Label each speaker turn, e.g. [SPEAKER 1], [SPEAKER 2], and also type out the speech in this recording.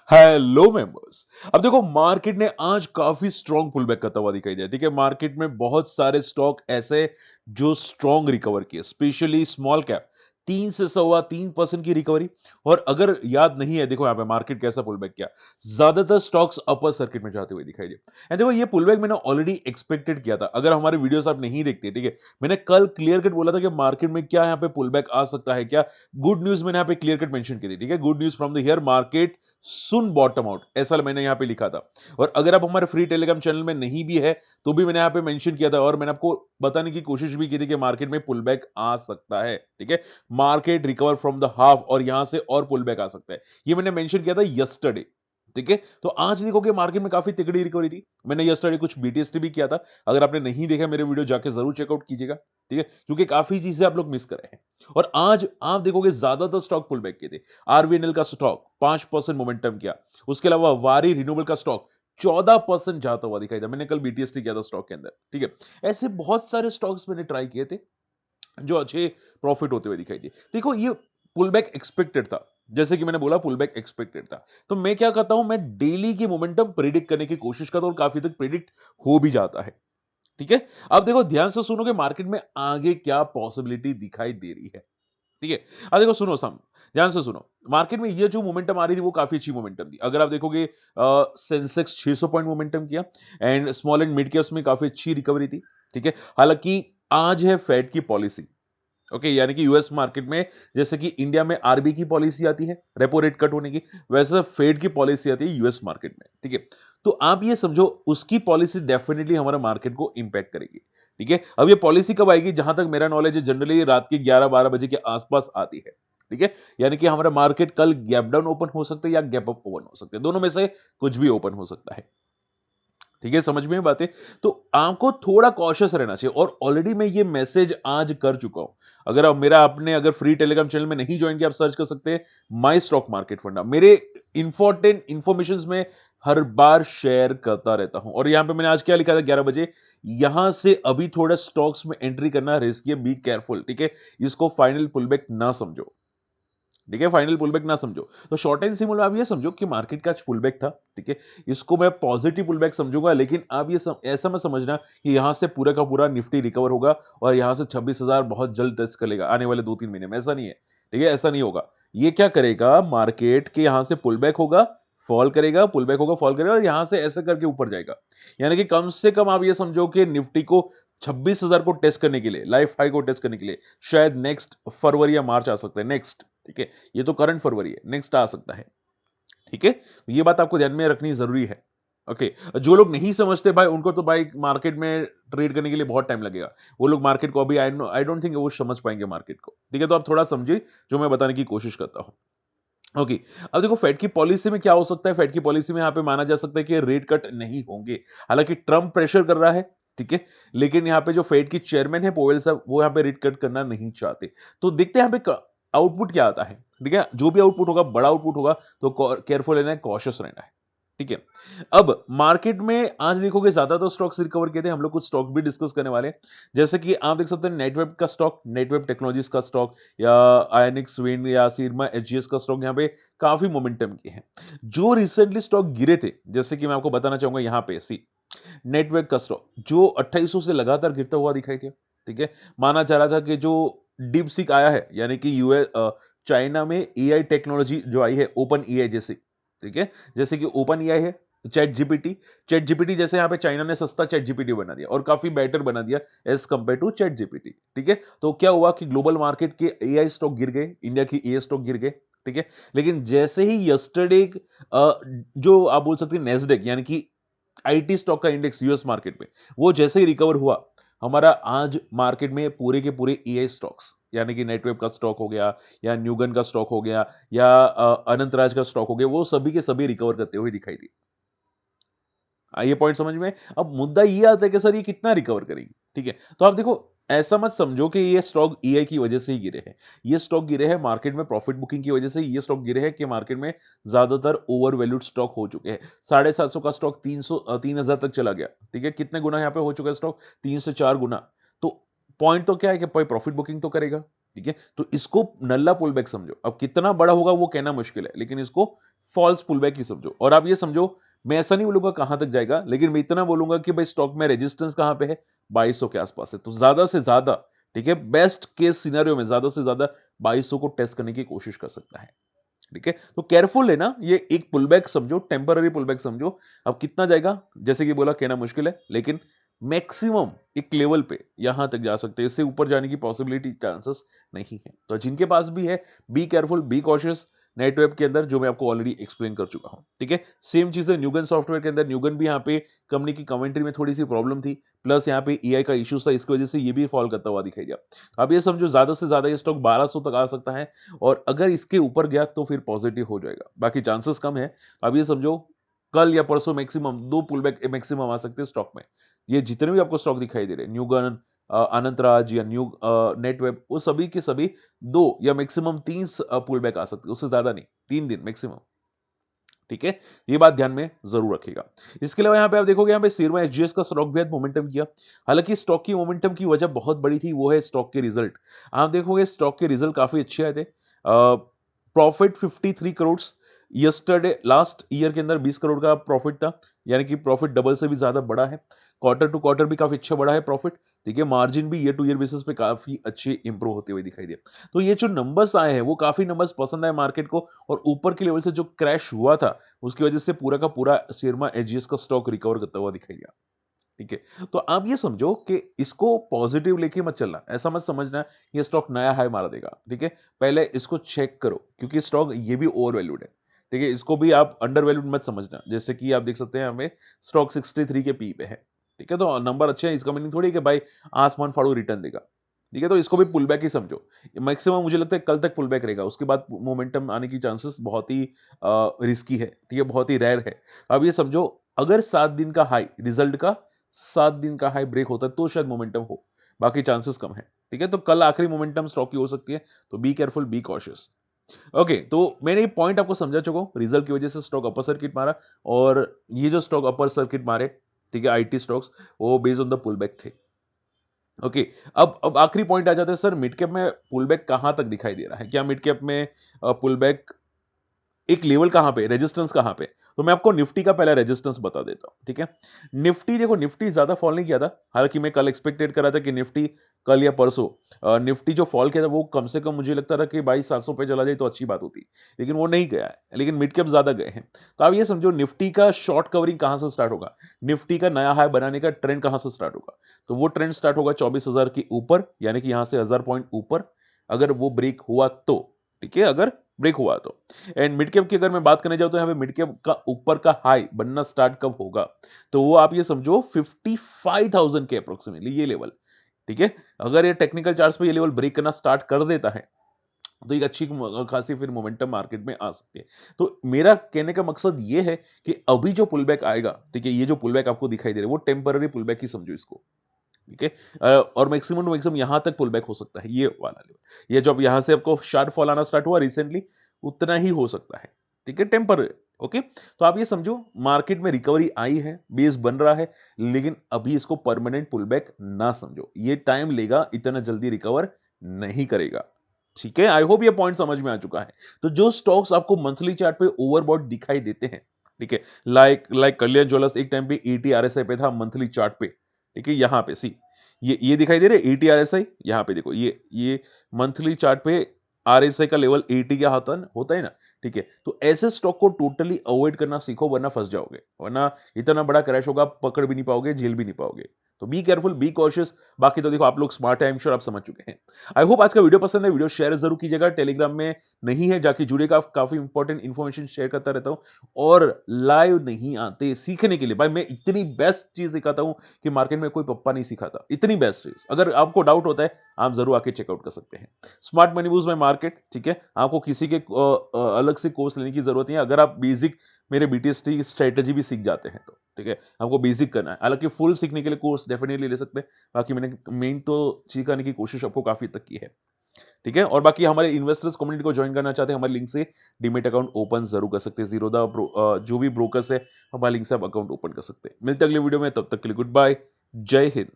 [SPEAKER 1] Hello members. अब देखो market ने आज काफी स्ट्रॉन्ग पुलबैक करता हुआ दिखाई दिया। ठीक है, मार्केट में बहुत सारे स्टॉक ऐसे जो स्ट्रॉन्ग रिकवर किए, स्पेशली स्मॉल कैप 3 से 3.25% की रिकवरी। और अगर याद नहीं है, देखो यहाँ पे मार्केट कैसा पुलबैक किया, ज्यादातर स्टॉक्स अपर सर्किट में जाते हुए दिखाई दिए। एंड देखो ये पुलबैक मैंने ऑलरेडी एक्सपेक्टेड किया था। अगर हमारे वीडियोस आप नहीं देखते, ठीक है, मैंने कल क्लियर कट बोला था कि मार्केट में क्या यहाँ पे पुलबैक आ सकता है, क्या गुड न्यूज मैंने यहाँ पे क्लियर कट मेंशन की थी। ठीक है, good news from the here market soon bottom out, ऐसा मैंने यहां पे लिखा था। और अगर आप हमारे फ्री टेलीग्राम चैनल में नहीं भी है तो भी मैंने यहां पे मेंशन किया था, और मैंने आपको बताने की कोशिश भी की थी कि मार्केट में पुल बैक आ सकता है। ठीक है, market recover from the half और यहां से और पुल बैक आ सकता है, ये मैंने मेंशन किया था यस्टरडे। ठीक है, तो आज देखोगे मार्केट में काफी तिगड़ी रिकवरी थी। मैंने यस्टरडे कुछ बीटीएसटी भी किया था। अगर आपने नहीं देखा मेरे वीडियो जाके जरूर चेकआउट कीजिएगा। ठीक है, क्योंकि काफी चीजें आप लोग मिस कर रहे हैं। और आज आप देखोगे ज्यादातर स्टॉक पुल बैक किए थे। आरवीएनएल का स्टॉक 5% मोमेंटम किया। उसके अलावा वारी रिन्यूएबल का स्टॉक 14% जाता हुआ दिखाई दिया। मैंने कल बीटीएसटी किया था स्टॉक के अंदर। ठीक है, ऐसे बहुत सारे स्टॉक्स मैंने ट्राई किए थे जो अच्छे प्रॉफिट होते हुए दिखाई दिए। देखो ये पुल बैक एक्सपेक्टेड था, जैसे कि मैंने बोला पुल बैक एक्सपेक्टेड था। तो मैं क्या करता हूं, मैं डेली की मोमेंटम प्रिडिक्ट करने की कोशिश करता हूं और काफी तक प्रिडिक्ट हो भी जाता है। ठीक है, अब देखो ध्यान से सुनो कि मार्केट में आगे क्या पॉसिबिलिटी दिखाई दे रही है। ठीक है, अब देखो सुनो सम ध्यान से सुनो। मार्केट में ये जो मोमेंटम आ रही थी वो काफी अच्छी मोमेंटम थी। अगर आप देखोगे सेंसेक्स 600 पॉइंट मोमेंटम किया and small and mid caps में काफी अच्छी रिकवरी थी। ठीक है, हालांकि आज है फेड की पॉलिसी। ओके, यानी कि यूएस मार्केट में जैसे कि इंडिया में आरबी की पॉलिसी आती है रेपो रेट कट होने की, वैसे फेड की पॉलिसी आती है यूएस मार्केट में। ठीक है, तो आप ये समझो उसकी पॉलिसी डेफिनेटली हमारे मार्केट को इंपैक्ट करेगी। ठीक है, अब ये पॉलिसी कब आएगी, जहां तक मेरा नॉलेज है जनरली रात के 11-12 बजे के आसपास आती है। ठीक है, यानी कि हमारा मार्केट कल गैप डाउन ओपन हो सकता है या गैप अप ओपन हो सकते हैं, दोनों में से कुछ भी ओपन हो सकता है। ठीक है, समझ में बातें। तो आपको थोड़ा कॉशियस रहना चाहिए, और ऑलरेडी मैं ये मैसेज आज कर चुका हूं। अगर आप मेरा आपने अगर फ्री टेलीग्राम चैनल में नहीं ज्वाइन किया, आप सर्च कर सकते हैं माई स्टॉक मार्केट फंडा। मेरे इंपॉर्टेंट इंफॉर्मेशन में हर बार शेयर करता रहता हूं। और यहां पे मैंने आज क्या लिखा था 11 बजे, यहां से अभी थोड़ा स्टॉक्स में एंट्री करना रिस्की है, बी केयरफुल। ठीक है, इसको फाइनल पुलबैक ना समझो। ठीक है, फाइनल पुलबैक ना समझो। तो शॉर्ट एंड सिंपल आप ये समझो कि मार्केट का आज पुलबैक था। ठीक है, इसको मैं पॉजिटिव पुलबैक समझूंगा, लेकिन आप ये ऐसा मत समझना कि यहां से पूरा का पूरा निफ्टी रिकवर होगा और यहां से 26,000 बहुत जल्द टच कर लेगा आने वाले 2-3 महीने में। ऐसा नहीं है। ठीक है, ऐसा नहीं होगा। ये क्या करेगा, मार्केट के यहां से पुलबैक होगा, फॉल करेगा, पुलबैक होगा, फॉल करेगा, और यहां से ऐसे करके ऊपर जाएगा। यानी कि कम से कम आप ये समझो कि निफ्टी को 26,000 को टेस्ट करने के लिए, लाइफ हाई को टेस्ट करने के लिए शायद नेक्स्ट फरवरी या मार्च आ सकता है। नेक्स्ट, ठीक है, ये तो करंट फरवरी है, नेक्स्ट आ सकता है। ठीक है, तो ये बात आपको ध्यान में रखनी जरूरी है। ओके, जो लोग नहीं समझते भाई, उनको तो भाई मार्केट में ट्रेड करने के लिए बहुत टाइम लगेगा। वो लोग मार्केट को अभी आई डोंट थिंक वो समझ पाएंगे मार्केट को। ठीक है, तो आप थोड़ा समझिए जो मैं बताने की कोशिश करता हूं। ओके, अब देखो फेड की पॉलिसी में क्या हो सकता है। फेड की पॉलिसी में यहां पे माना जा सकता है कि रेट कट नहीं होंगे। हालांकि ट्रंप प्रेशर कर रहा है। ठीक है, लेकिन यहां पे जो फेड की चेयरमैन है पोवेल साहब, वो यहां पे रेट कट करना नहीं चाहते। तो देखते हैं यहां पे आउटपुट क्या आता है। ठीक है, जो भी आउटपुट होगा, बड़ा आउटपुट होगा, तो केयरफुल रहना है, कॉशियस रहना है। ठीक है, अब मार्केट में आज देखोगे ज्यादातर स्टॉक्स रिकवर किए थे। हम लोग कुछ स्टॉक भी डिस्कस करने वाले हैं, जैसे कि आप देख सकते हैं नेटवेब का स्टॉक, नेटवेब टेक्नोलॉजीज का स्टॉक, या आयनिक्स विंड या सीरमा एचजीएस का स्टॉक यहाँ पे काफी मोमेंटम के हैं। जो रिसेंटली स्टॉक गिरे थे, जैसे कि मैं आपको बताना चाहूंगा यहाँ पे सी नेटवर्क का स्टॉक जो 2800 से लगातार गिरता हुआ दिखाई दिया। ठीक है, माना जा रहा था कि जो डीप सीक आया है, यानी कि यूएस चाइना में एआई टेक्नोलॉजी जो आई है, ओपन एआई जैसे। ठीक है, जैसे कि ओपन एआई है, चैट जीपीटी जैसे यहाँ पे चाइना ने सस्ता चैट जीपीटी बना दिया और काफी बेटर बना दिया as compare to chat GPT. ठीक है, तो क्या हुआ कि ग्लोबल मार्केट के एआई स्टॉक गिर गए, इंडिया की एआई स्टॉक गिर गए। ठीक है, लेकिन जैसे ही यस्टरडे जो आप बोल सकते हैं नेस्डेक, यानी कि आईटी स्टॉक का इंडेक्स यूएस मार्केट में, वो जैसे ही रिकवर हुआ, हमारा आज मार्केट में पूरे के पूरे एआई स्टॉक्स, यानी कि नेटवेब का स्टॉक हो गया, या न्यूगन का स्टॉक हो गया, या अनंतराज का स्टॉक हो गया, वो सभी के सभी रिकवर करते हुए दिखाई दिए। ये पॉइंट समझ में। अब मुद्दा ये आता है कि सर ये कितना रिकवर करेगी। ठीक है, तो आप देखो ऐसा मत समझो कि ये स्टॉक ईआई की वजह से ही गिरे हैं। ये स्टॉक गिरे हैं मार्केट में प्रॉफिट बुकिंग की वजह से। ये स्टॉक गिरे हैं कि मार्केट में ज्यादातर ओवर वैल्यूड स्टॉक हो चुके हैं। 750 का स्टॉक 3,000 तक चला गया। ठीक है, कितने गुना यहाँ पे हो चुका है स्टॉक, 3 से 4 गुना। तो पॉइंट तो क्या है कि भाई प्रॉफिट बुकिंग तो करेगा। ठीक है, तो इसको नल्ला पुल बैक समझो। अब कितना बड़ा होगा वो कहना मुश्किल है, लेकिन इसको फॉल्स पुलबैक ही समझो। और आप ये समझो, मैं ऐसा नहीं बोलूंगा कहां तक जाएगा, लेकिन मैं इतना बोलूंगा कि भाई स्टॉक में रेजिस्टेंस कहां पे है, 2200 के आसपास है। तो ज्यादा से ज्यादा, ठीक है, बेस्ट केस सिनेरियो में ज्यादा से ज्यादा 2200 को टेस्ट करने की कोशिश कर सकता है। ठीक है, तो केयरफुल है ना, ये एक पुलबैक समझो, टेम्पररी पुलबैक समझो। अब कितना जाएगा, जैसे कि बोला, कहना मुश्किल है, लेकिन मैक्सिमम एक लेवल पे यहां तक जा सकते हैं। इससे ऊपर जाने की पॉसिबिलिटी, चांसेस नहीं है। तो जिनके पास भी है, be careful, be cautious. Netweb के अंदर जो मैं आपको ऑलरेडी एक्सप्लेन कर चुका हूं, ठीक है। सेम चीज है न्यूगन सॉफ्टवेयर के अंदर। न्यूगन भी यहाँ पे कंपनी की कमेंट्री में थोड़ी सी प्रॉब्लम थी, प्लस यहाँ पे एआई का इश्यूज था, इसकी वजह से ये भी फॉल करता हुआ दिखाई दिया। अब ये समझो, ज्यादा से ज्यादा ये स्टॉक 1200 तक आ सकता है, और अगर इसके ऊपर गया तो फिर पॉजिटिव हो जाएगा, बाकी चांसेस कम है। अब ये समझो, कल या परसों मैक्सिमम 2 पुलबैक मैक्सिमम आ सकते हैं स्टॉक में। ये जितने भी आपको स्टॉक दिखाई दे रहे हैं, न्यूगन, अनंतराज या नेटवेब, वो सभी के सभी 2 या मैक्सिमम 3 पुलबैक आ सकते हैं, उससे ज्यादा नहीं, 3 दिन मैक्सिमम। ठीक है, ये बात ध्यान में जरूर रखिएगा। इसके अलावा यहाँ पे आप देखोगे, यहाँ पे सिरमा एचजीएस का स्टॉक भी मोमेंटम किया। हालांकि स्टॉक की मोमेंटम की वजह बहुत बड़ी थी, वो है स्टॉक के रिजल्ट। आप देखोगे स्टॉक के रिजल्ट काफी अच्छे आए थे। Profit 53 crore, yesterday last year के अंदर 20 करोड़ का प्रॉफिट था, यानी कि प्रॉफिट डबल से भी ज्यादा बड़ा है। क्वार्टर टू क्वार्टर भी काफी अच्छा बड़ा है प्रॉफिट। ठीक है, मार्जिन भी ईयर टू ईयर बेसिस पे काफी अच्छे इंप्रूव होते हुए दिखाई दिए। तो ये जो नंबर्स आए हैं, वो काफी नंबर्स पसंद आए मार्केट को, और ऊपर के लेवल से जो क्रैश हुआ था, उसकी वजह से पूरा का पूरा सिरमा एचजीएस का स्टॉक रिकवर करता हुआ दिखाई दिया। ठीक है, तो आप ये समझो कि इसको पॉजिटिव लेके मत चलना, ऐसा मत समझना ये स्टॉक नया हाई मार देगा। ठीक है, पहले इसको चेक करो, क्योंकि स्टॉक ये भी ओवर वैल्यूड है। ठीक है, इसको भी आप अंडर वैल्यूड मत समझना। जैसे कि आप देख सकते हैं, हमें स्टॉक 63 के पी पे है। ठीक है, तो नंबर अच्छे हैं, इसका मीनिंग थोड़ी है कि भाई आसमान फाड़ू रिटर्न देगा। ठीक है, तो इसको भी पुल बैक ही समझो। मैक्सिमम मुझे लगता है कल तक पुल बैक रहेगा, उसके बाद मोमेंटम आने की चांसेस बहुत ही रिस्की है। ठीक है, बहुत ही रेयर है। अब ये समझो, अगर 7 दिन का हाई रिजल्ट का 7 दिन का हाई ब्रेक होता है तो शायद मोमेंटम हो, बाकी चांसेस कम है। ठीक है, तो कल आखिरी मोमेंटम स्टॉक की हो सकती है, तो be careful, be cautious. Okay, तो मैंने ये पॉइंट आपको समझा चुका हूं, रिजल्ट की वजह से स्टॉक अपर सर्किट मारा, और ये जो स्टॉक अपर सर्किट मारे, ठीक है, आईटी स्टॉक्स, वो based on the pull back थे। ओके, अब आखिरी पॉइंट आ जाता है, सर मिड कैप में पुल बैक कहां तक दिखाई दे रहा है, क्या मिड कैप में पुल बैक एक लेवल कहां पे, रेजिस्टेंस कहां पे? तो मैं आपको निफ्टी का पहला रेजिस्टेंस बता देता हूं। ठीक है, निफ्टी देखो, निफ्टी ज्यादा फॉल नहीं किया था। हालांकि मैं कल एक्सपेक्टेड कर रहा था कि निफ्टी कल या परसों निफ्टी जो फॉल किया था, वो कम से कम मुझे लगता था कि 22,700 पे चला जाए तो अच्छी बात होती, लेकिन वो नहीं गया है। लेकिन मिड कैप ज्यादा गए हैं। तो आप ये समझो, निफ्टी का शॉर्ट कवरिंग कहां से स्टार्ट होगा, निफ्टी का नया हाई बनाने का ट्रेंड कहां से स्टार्ट होगा? तो वो ट्रेंड स्टार्ट होगा 24,000 के ऊपर, यानी कि यहां से 1000 पॉइंट ऊपर, अगर वो ब्रेक हुआ तो। ठीक है, अगर ब्रेक हुआ तो। एंड मिड कैप की अगर मैं बात करने जाऊं, तो यहाँ पे मिड कैप का ऊपर का हाई बनना स्टार्ट कब होगा? तो वो आप ये समझो 55,000 के अप्रोक्सीमेटली, ये लेवल। ठीक है, अगर ये टेक्निकल चार्ट्स पे ये लेवल ब्रेक करना स्टार्ट कर देता है, तो एक अच्छी खासी फिर मोमेंटम मार्केट में आ सकती है। तो मेरा कहने का मकसद ये है कि अभी जो पुलबैक आएगा, ठीक है, ये जो पुलबैक आपको दिखाई दे रहा है, वो टेम्पररी पुलबैक ही समझो इसको। ठीक है, और मैक्सिमम टू मैक्सिमम यहां तक पुल बैक हो सकता है, ये वाला लेवल। ये जो अब यहां से आपको शार्ट फॉल आना स्टार्ट हुआ रिसेंटली, उतना ही हो सकता है। ठीक है, टेम्पररी। ओके, तो आप ये समझो, मार्केट में रिकवरी आई है, बेस बन रहा है, लेकिन अभी इसको परमानेंट पुल बैक ना समझो, ये टाइम लेगा, इतना जल्दी रिकवर नहीं करेगा। ठीक है, आई होप ये पॉइंट समझ में आ चुका है। तो जो स्टॉक्स आपको मंथली चार्ट पे ओवरबॉट दिखाई देते हैं, ठीक है, लाइक कल्याण ज्वेलर्स एक टाइम पे 80 आरएसआई पे था मंथली चार्ट पे। ठीक है, यहां पे सी, ये दिखाई दे रहे 80 आरएसआई, यहां पे देखो, ये मंथली चार्ट पे आरएसआई का लेवल 80 का होता है ना। ठीक है, तो ऐसे स्टॉक को टोटली अवॉइड करना सीखो, वरना फंस जाओगे, वरना इतना बड़ा क्रैश होगा, पकड़ भी नहीं पाओगे, झेल भी नहीं पाओगे। तो बी केयरफुल, बी कॉशियस। बाकी तो देखो, आप लोग स्मार्ट है, आई एम श्योर आप समझ चुके हैं। आई होप आज का वीडियो पसंद है, वीडियो शेयर जरूर कीजिएगा। टेलीग्राम में नहीं है, जाके जुड़ेगा, काफी इंपॉर्टेंट इन्फॉर्मेशन शेयर करता रहता हूं, और लाइव नहीं आते सीखने के लिए, भाई मैं इतनी बेस्ट चीज सिखाता हूं कि मार्केट में कोई पप्पा नहीं सिखाता, इतनी बेस्ट चीज। अगर आपको डाउट होता है, आप जरूर आके चेकआउट कर सकते हैं। स्मार्ट मनी मूव्स में मार्केट। ठीक है, आपको किसी के अलग से कोर्स लेने की जरूरत नहीं है, अगर आप बेसिक मेरे बीटीएसटी स्ट्रेटेजी भी सीख जाते हैं तो। ठीक है, आपको बेसिक करना है, हालांकि फुल सीखने के लिए कोर्स डेफिनेटली ले सकते हैं। बाकी मैंने मेन तो सिखाने की कोशिश आपको काफी तक की है। ठीक है, और बाकी हमारे इन्वेस्टर्स कम्युनिटी को ज्वाइन करना चाहते हैं, हमारे लिंक से डीमेट अकाउंट ओपन जरूर कर सकते हैं। जो भी ब्रोकर्स है, हमारे लिंक से आप अकाउंट ओपन कर सकते हैं। मिलते हैं अगले वीडियो में, तब तक के लिए गुड बाय, जय हिंद।